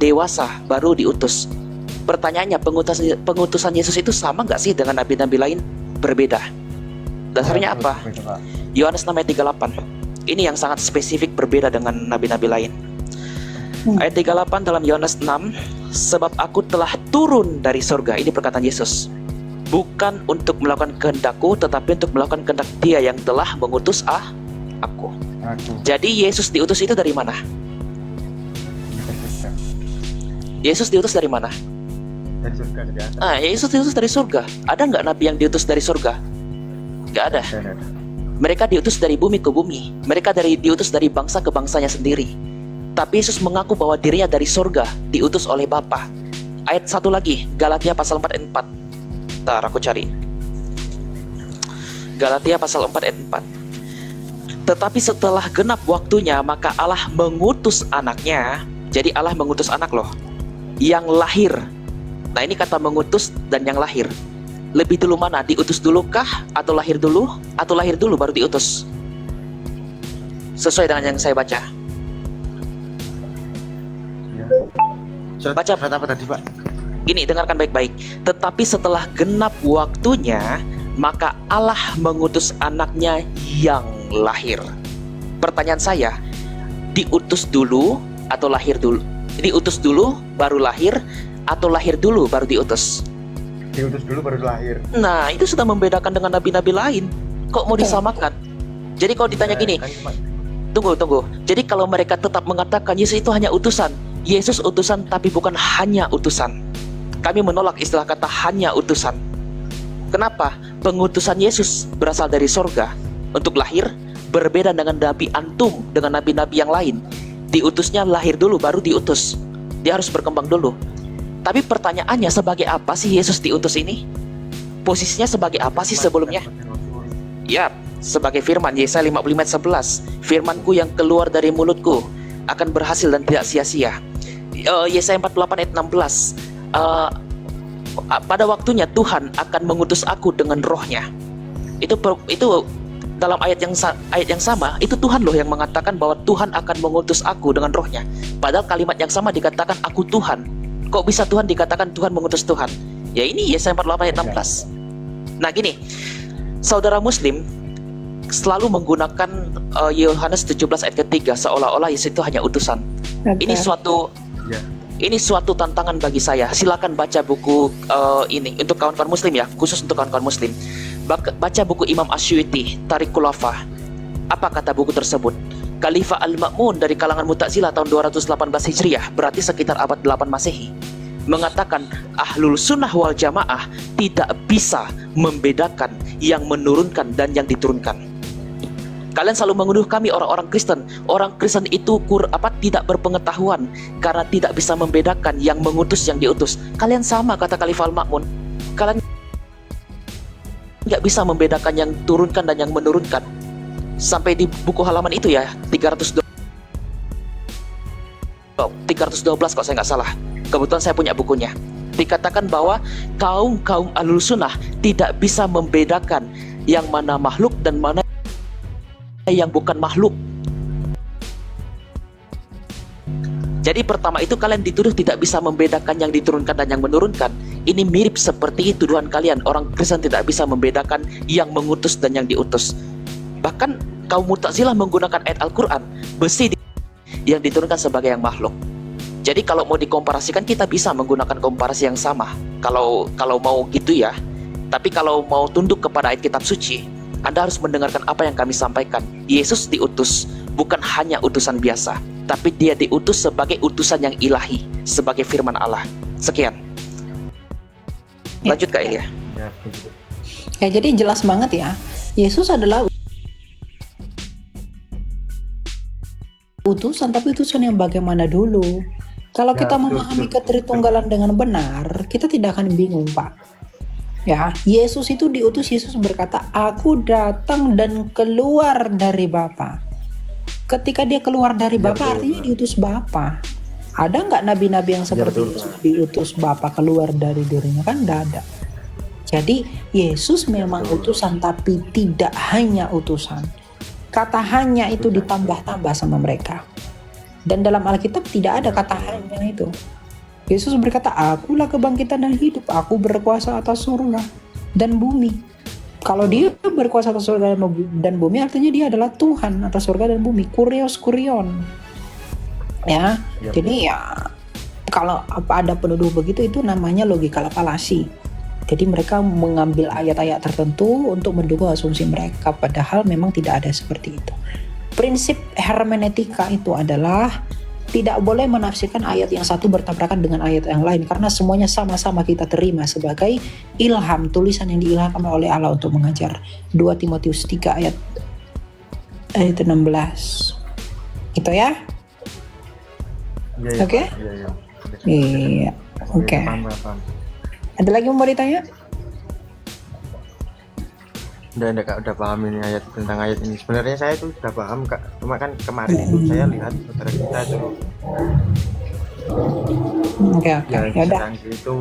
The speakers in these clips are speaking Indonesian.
dewasa baru diutus. Pertanyaannya, pengutusan Yesus itu sama nggak sih dengan nabi-nabi lain? Berbeda. Dasarnya apa? Yohanes 6 ayat 38. Ini yang sangat spesifik berbeda dengan nabi-nabi lain. Ayat 38 dalam Yohanes 6, sebab aku telah turun dari surga. Ini perkataan Yesus. Bukan untuk melakukan kehendakku, tetapi untuk melakukan kehendak Dia yang telah mengutus aku. Jadi Yesus diutus itu dari mana? Yesus diutus dari mana? Dari surga, dari atas. Yesus diutus dari surga. Ada nggak nabi yang diutus dari surga? Nggak ada. Mereka diutus dari bumi ke bumi. Mereka diutus dari bangsa ke bangsanya sendiri. Tapi Yesus mengaku bahwa dirinya dari surga, diutus oleh Bapa. Ayat satu lagi, Galatia pasal 4 ayat 4. Ntar aku cari. Galatia pasal 4 ayat 4. Tetapi setelah genap waktunya, maka Allah mengutus anaknya. Jadi Allah mengutus anak loh, yang lahir. Nah ini kata mengutus dan yang lahir. Lebih dulu mana? Diutus dulu kah? Atau lahir dulu? Atau lahir dulu baru diutus? Sesuai dengan yang saya baca. Baca apa tadi, Pak? Gini, dengarkan baik-baik. Tetapi setelah genap waktunya, maka Allah mengutus anaknya yang lahir. Pertanyaan saya, diutus dulu atau lahir dulu? Diutus dulu baru lahir atau lahir dulu baru diutus? Diutus dulu baru lahir. Nah, itu sudah membedakan dengan nabi-nabi lain. Kok mau disamakan? Jadi kalau ditanya gini, tunggu. Jadi kalau mereka tetap mengatakan Yesus itu hanya utusan, Yesus utusan tapi bukan hanya utusan. Kami menolak istilah kata hanya utusan. Kenapa? Pengutusan Yesus berasal dari sorga untuk lahir, berbeda dengan nabi antum, dengan nabi-nabi yang lain. Diutusnya lahir dulu baru diutus. Dia harus berkembang dulu. Tapi pertanyaannya, sebagai apa sih Yesus diutus ini? Posisinya sebagai apa sih sebelumnya? Ya, sebagai firman Yesaya 55 ayat 11. Firmanku yang keluar dari mulutku akan berhasil dan tidak sia-sia. Yesaya 48 ayat 16. Pada waktunya Tuhan akan mengutus aku dengan rohnya. Itu dalam ayat yang sama, itu Tuhan loh yang mengatakan bahwa Tuhan akan mengutus aku dengan rohnya. Padahal kalimat yang sama dikatakan aku Tuhan. Kok bisa Tuhan dikatakan Tuhan mengutus Tuhan? Ya ini Yesaya 48 ayat 16. Nah gini, saudara muslim selalu menggunakan Yohanes 17 ayat ketiga seolah-olah Yesus itu hanya utusan. Ini suatu tantangan bagi saya. Silakan baca buku ini untuk kawan-kawan muslim ya, khusus untuk kawan-kawan muslim. Baca buku Imam Asy'uti, Tarikh Khulafah. Apa kata buku tersebut? Khalifah Al-Ma'mun dari kalangan Mu'tazilah tahun 218 Hijriah, berarti sekitar abad 8 Masehi, mengatakan Ahlul Sunnah wal Jamaah tidak bisa membedakan yang menurunkan dan yang diturunkan. Kalian selalu menuduh kami orang-orang Kristen. Orang Kristen itu tidak berpengetahuan karena tidak bisa membedakan yang mengutus yang diutus. Kalian sama, kata Khalifah Al-Ma'mun. Kalian nggak bisa membedakan yang turunkan dan yang menurunkan. Sampai di buku halaman itu ya, 312 kalau saya nggak salah. Kebetulan saya punya bukunya. Dikatakan bahwa kaum Ahlul Sunnah tidak bisa membedakan yang mana makhluk dan mana yang bukan makhluk. Jadi pertama itu kalian dituduh tidak bisa membedakan yang diturunkan dan yang menurunkan. Ini mirip seperti tuduhan kalian, orang Kristen tidak bisa membedakan yang mengutus dan yang diutus. Bahkan kaum Mu'tazilah menggunakan ayat Al-Quran, besi yang diturunkan sebagai yang makhluk. Jadi kalau mau dikomparasikan, kita bisa menggunakan komparasi yang sama kalau mau gitu ya. Tapi kalau mau tunduk kepada ayat kitab suci, Anda harus mendengarkan apa yang kami sampaikan. Yesus diutus bukan hanya utusan biasa, tapi dia diutus sebagai utusan yang ilahi, sebagai firman Allah. Sekian. Lanjut Kak Elia. Ya, jadi jelas banget ya, Yesus adalah utusan, tapi utusan yang bagaimana dulu? Kalau kita memahami ketritunggalan dengan benar, kita tidak akan bingung, Pak. Ya, Yesus itu diutus, Yesus berkata, "Aku datang dan keluar dari Bapa." Ketika dia keluar dari Bapa, artinya diutus Bapa. Ada nggak nabi-nabi yang seperti itu diutus Bapa keluar dari dirinya? Kan nggak ada. Jadi Yesus memang utusan, tapi tidak hanya utusan. Kata hanya itu ditambah-tambah sama mereka. Dan dalam Alkitab tidak ada kata hanya itu. Yesus berkata, akulah kebangkitan dan hidup, aku berkuasa atas surga dan bumi. Kalau dia berkuasa atas surga dan bumi, artinya dia adalah Tuhan atas surga dan bumi, kurios kurion. Ya, Yap. jadi ya kalau ada penuduh begitu, itu namanya logikal falasi. Jadi mereka mengambil ayat-ayat tertentu untuk mendukung asumsi mereka, padahal memang tidak ada seperti itu. Prinsip hermeneutika itu adalah tidak boleh menafsirkan ayat yang satu bertabrakan dengan ayat yang lain, karena semuanya sama-sama kita terima sebagai ilham, tulisan yang diilhamkan oleh Allah untuk mengajar. 2 Timotius 3 ayat 16. Gitu ya. Iya, Oke. Iya. Iya. Oke. Paham. Ada lagi yang mau ditanya? Udah Kak, udah paham ini ayat tentang ayat ini. Sebenarnya saya tuh udah paham Kak. Cuma kan kemarin itu saya lihat saudara kita itu Oke. ya Ya udah. sedang itu.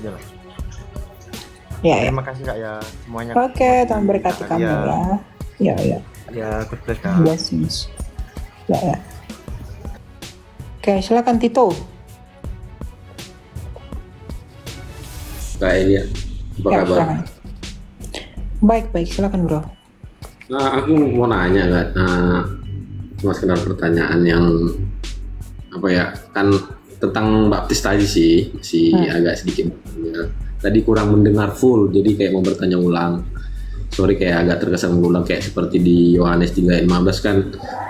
Ya, Mas. Ya. Terima kasih Kak ya semuanya. Oke, Tuhan berkati kamu ya. Ya. Ya, good bless Kak. Blessings. Ya. Oke, silakan Tito. Kak Elia, apa Ya, kabar? silakan. Baik, silakan bro. Nah, aku mau nanya Kak, cuma sekedar pertanyaan yang apa ya, kan tentang baptis tadi sih agak sedikit ya. Tadi kurang mendengar full, jadi kayak mau bertanya ulang. Sorry, kayak agak terkesan berulang, kayak seperti di Yohanes 3 ayat 15 kan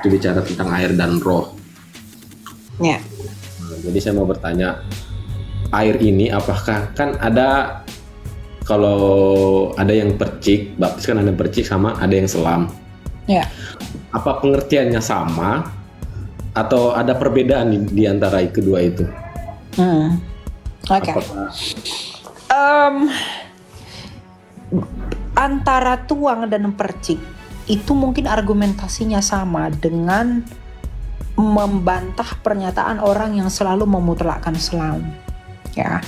itu bicara tentang air dan roh. Ya. Nah, jadi saya mau bertanya, air ini apakah kan ada, kalau ada yang percik, baptis kan ada yang percik sama ada yang selam. Ya. Apa pengertiannya sama atau ada perbedaan di antara kedua itu? Oke. Apakah Antara tuang dan percik itu mungkin argumentasinya sama dengan membantah pernyataan orang yang selalu memutlakkan selam. Ya.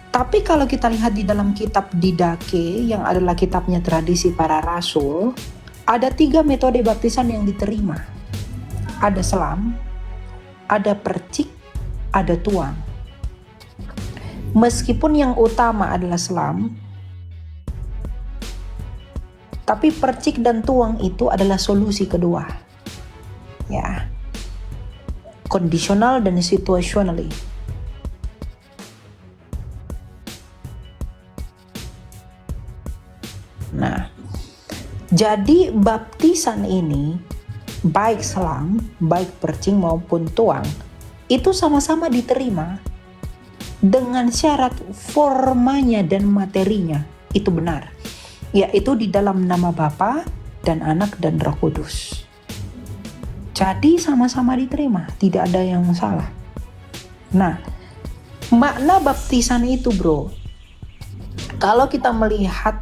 Tapi kalau kita lihat di dalam kitab Didache yang adalah kitabnya tradisi para rasul, ada 3 metode baptisan yang diterima. Ada selam, ada percik, ada tuang. Meskipun yang utama adalah selam, tapi percik dan tuang itu adalah solusi kedua. Ya. Conditional dan situationally. Nah, jadi baptisan ini, baik selam, baik percik maupun tuang, itu sama-sama diterima dengan syarat formanya dan materinya itu benar, yaitu di dalam nama Bapa dan Anak dan Roh Kudus. Jadi sama-sama diterima, tidak ada yang salah. Nah, makna baptisan itu bro, kalau kita melihat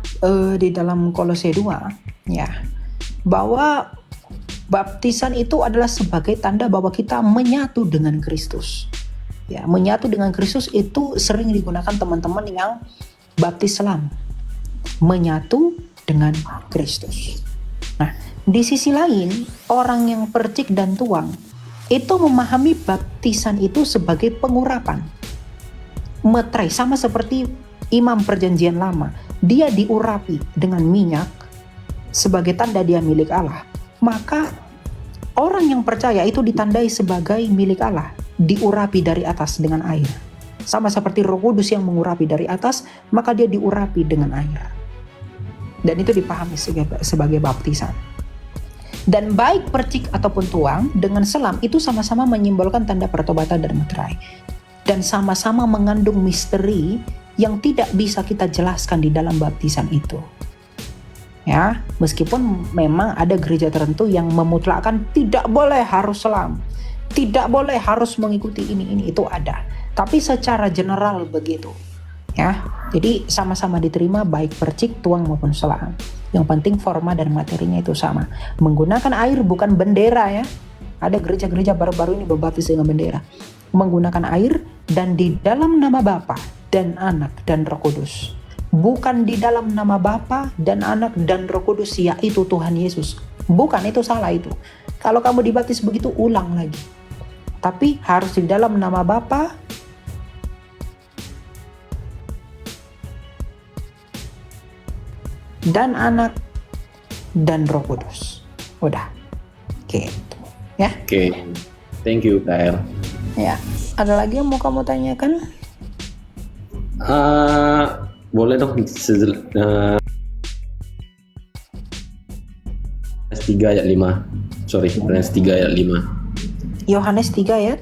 di dalam Kolose 2 ya, bahwa baptisan itu adalah sebagai tanda bahwa kita menyatu dengan Kristus. Ya, menyatu dengan Kristus itu sering digunakan teman-teman yang baptis selam. Menyatu dengan Kristus. Nah, di sisi lain, orang yang percik dan tuang itu memahami baptisan itu sebagai pengurapan. Metrai, sama seperti imam perjanjian lama, dia diurapi dengan minyak sebagai tanda dia milik Allah. Maka orang yang percaya itu ditandai sebagai milik Allah, diurapi dari atas dengan air. Sama seperti Roh Kudus yang mengurapi dari atas, maka dia diurapi dengan air. Dan itu dipahami sebagai baptisan. Dan baik percik ataupun tuang dengan selam itu sama-sama menyimbolkan tanda pertobatan dan meterai. Dan sama-sama mengandung misteri yang tidak bisa kita jelaskan di dalam baptisan itu. Ya, meskipun memang ada gereja tertentu yang memutlakkan tidak boleh harus selam, tidak boleh harus mengikuti ini itu ada. Tapi secara general begitu. Ya, jadi sama-sama diterima baik percik, tuang maupun selam. Yang penting forma dan materinya itu sama. Menggunakan air bukan bendera ya. Ada gereja-gereja baru-baru ini berbaptis dengan bendera. Menggunakan air dan di dalam nama Bapa dan Anak dan Roh Kudus. Bukan di dalam nama Bapa dan Anak dan Roh Kudus, yaitu Tuhan Yesus. Bukan, itu salah itu. Kalau kamu dibaptis begitu, ulang lagi. tapi harus di dalam nama Bapa dan Anak dan Roh Kudus. Udah, gitu ya. Oke, thank you KR. Ya, ada lagi yang mau kamu tanyakan? Boleh dong Yohanes 3 ayat 5. Sorry, Yohanes 3 ayat 5. Yohanes 3 ayat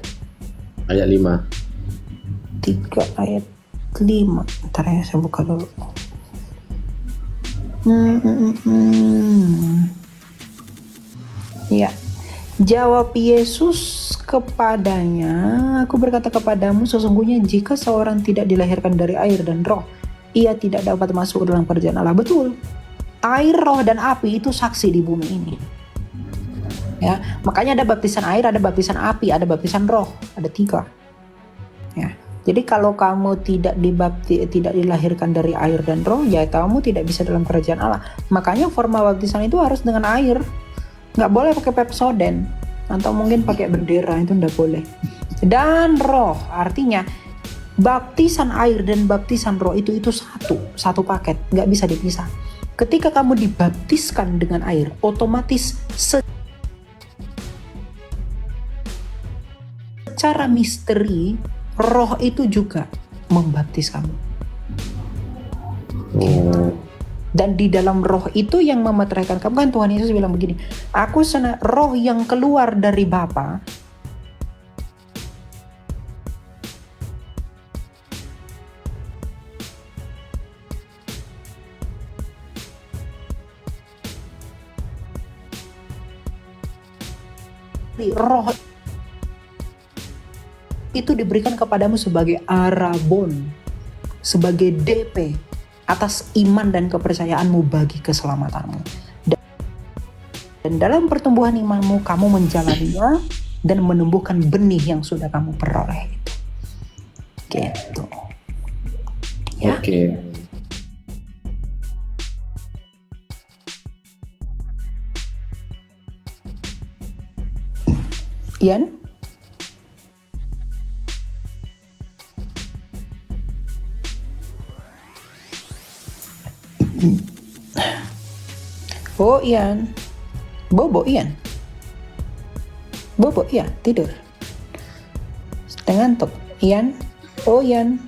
Ayat 5. 3 ayat 5. Ntar ya, saya buka dulu. Ya, jawab Yesus kepadanya, aku berkata kepadamu, sesungguhnya jika seorang tidak dilahirkan dari air dan roh, ia tidak dapat masuk ke dalam kerajaan Allah. Betul, air, roh, dan api itu saksi di bumi ini. Ya, makanya ada baptisan air, ada baptisan api, ada baptisan roh, ada 3. Ya, jadi kalau kamu tidak dilahirkan dari air dan roh, ya kamu tidak bisa dalam kerajaan Allah. Makanya forma baptisan itu harus dengan air, nggak boleh pakai Pepsodent atau mungkin pakai bendera, itu nggak boleh. Dan roh, artinya baptisan air dan baptisan roh itu satu paket, nggak bisa dipisah. Ketika kamu dibaptiskan dengan air, otomatis secara misteri roh itu juga membaptis kamu. Dan di dalam roh itu yang memeteraikan kamu, kan Tuhan Yesus bilang begini, aku roh yang keluar dari Bapa roh itu diberikan kepadamu sebagai arabon, sebagai DP atas iman dan kepercayaanmu bagi keselamatanmu. Dan dalam pertumbuhan imanmu, kamu menjalaninya dan menumbuhkan benih yang sudah kamu peroleh itu. Gitu. Ya. Oke. Ian? Oh Ian, Bobo Ian, Bobo iya tidur, ngantuk Ian, oh Ian.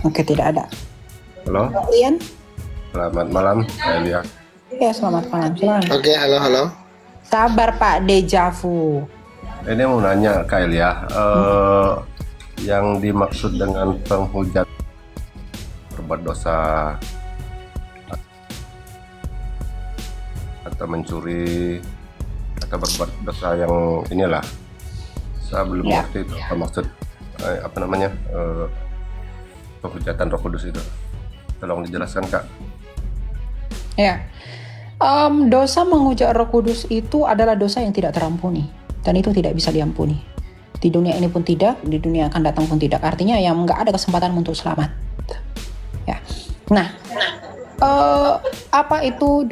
Oke, tidak ada. Halo, Oh, Ian? selamat malam, Elia. Ya, selamat malam. Silakan. Oke, halo. Sabar Pak, dejavu. Ini mau nanya Kak Elia, yang dimaksud dengan penghujat berbuat dosa atau mencuri atau berbuat dosa yang inilah, saya belum Ya. ngerti itu apa maksud penghujatan Roh Kudus itu. Tolong dijelaskan Kak. Ya, dosa menghujat Roh Kudus itu adalah dosa yang tidak terampuni dan itu tidak bisa diampuni. Di dunia ini pun tidak, di dunia akan datang pun tidak. Artinya yang nggak ada kesempatan untuk selamat. Ya, nah, apa itu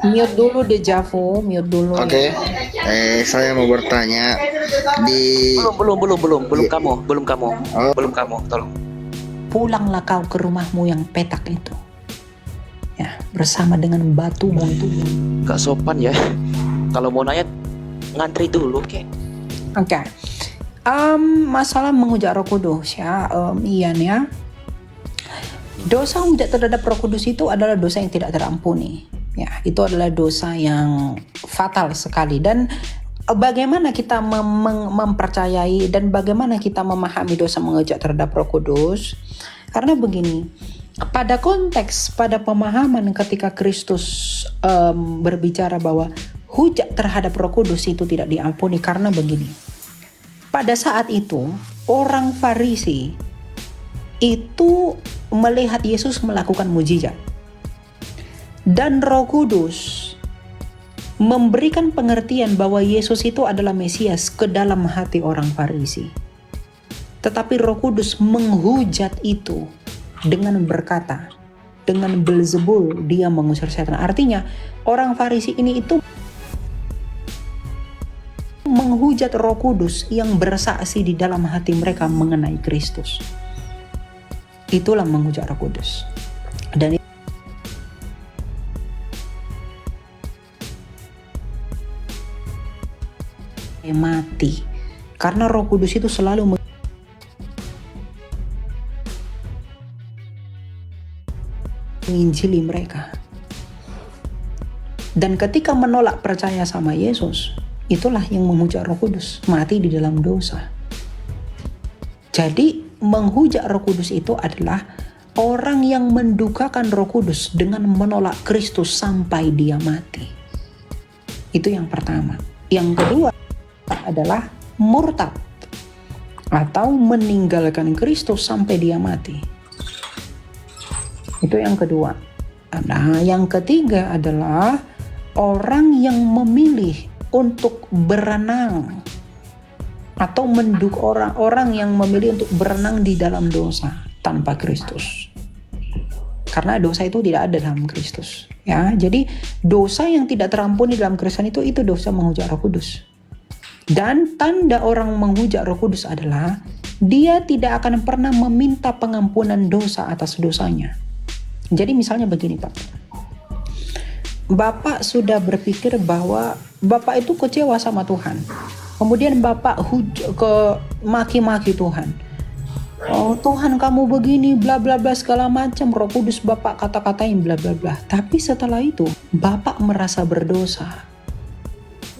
mute dulu dejavu, mute dulu. Oke. Saya mau bertanya di Belum kamu, Oh. belum kamu, tolong. Pulanglah kau ke rumahmu yang petak itu. Ya, bersama dengan batumu itu. Gak sopan ya. Kalau mau nanya ngantri dulu, oke. Oke. Masalah menghujat Roh Kudus ya, Ian ya. Dosa hujat terhadap Roh Kudus itu adalah dosa yang tidak terampuni. Ya, itu adalah dosa yang fatal sekali. Dan bagaimana kita mempercayai dan bagaimana kita memahami dosa menghujat terhadap Roh Kudus? Karena begini, pada konteks, pada pemahaman ketika Kristus berbicara bahwa hujat terhadap Roh Kudus itu tidak diampuni karena begini. Pada saat itu, orang Farisi itu melihat Yesus melakukan mujizat. Dan Roh Kudus memberikan pengertian bahwa Yesus itu adalah Mesias ke dalam hati orang Farisi. Tetapi Roh Kudus menghujat itu dengan berkata, dengan Beelzebul dia mengusir setan. Artinya orang Farisi ini itu menghujat Roh Kudus yang bersaksi di dalam hati mereka mengenai Kristus. Itulah menghujat Roh Kudus. Dan mati karena Roh Kudus itu selalu menginjili mereka. Dan ketika menolak percaya sama Yesus, itulah yang menghujat Roh Kudus, mati di dalam dosa. Jadi menghujat Roh Kudus itu adalah orang yang mendukakan Roh Kudus dengan menolak Kristus sampai dia mati. Itu yang pertama. Yang kedua adalah murtad atau meninggalkan Kristus sampai dia mati. Itu yang kedua. Nah, yang ketiga adalah orang yang memilih untuk berenang atau orang yang memilih untuk berenang di dalam dosa tanpa Kristus. Karena dosa itu tidak ada dalam Kristus, ya. Jadi dosa yang tidak terampuni dalam Kristen itu dosa menghujat Roh Kudus. Dan tanda orang menghujat Roh Kudus adalah dia tidak akan pernah meminta pengampunan dosa atas dosanya. Jadi misalnya begini, Pak. Bapak sudah berpikir bahwa Bapak itu kecewa sama Tuhan. Kemudian Bapak maki-maki Tuhan. Oh Tuhan, kamu begini bla bla bla segala macam. Roh Kudus Bapak kata-katain bla bla bla. Tapi setelah itu Bapak merasa berdosa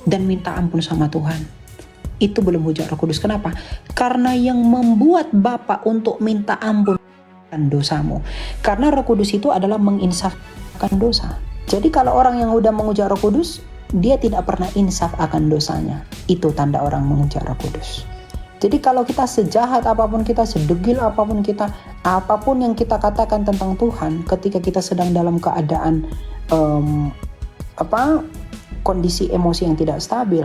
dan minta ampun sama Tuhan. Itu belum hujat Roh Kudus. Kenapa? Karena yang membuat Bapak untuk minta ampun dosamu. Karena Roh Kudus itu adalah menginsafkan dosa. Jadi kalau orang yang udah menghujat Roh Kudus, dia tidak pernah insaf akan dosanya. Itu tanda orang menghujat Roh Kudus. Jadi kalau kita sejahat apapun kita, sedegil apapun kita, apapun yang kita katakan tentang Tuhan, ketika kita sedang dalam keadaan kondisi emosi yang tidak stabil,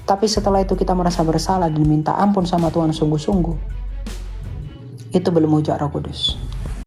tapi setelah itu kita merasa bersalah dan minta ampun sama Tuhan sungguh-sungguh, itu belum hujat Roh Kudus.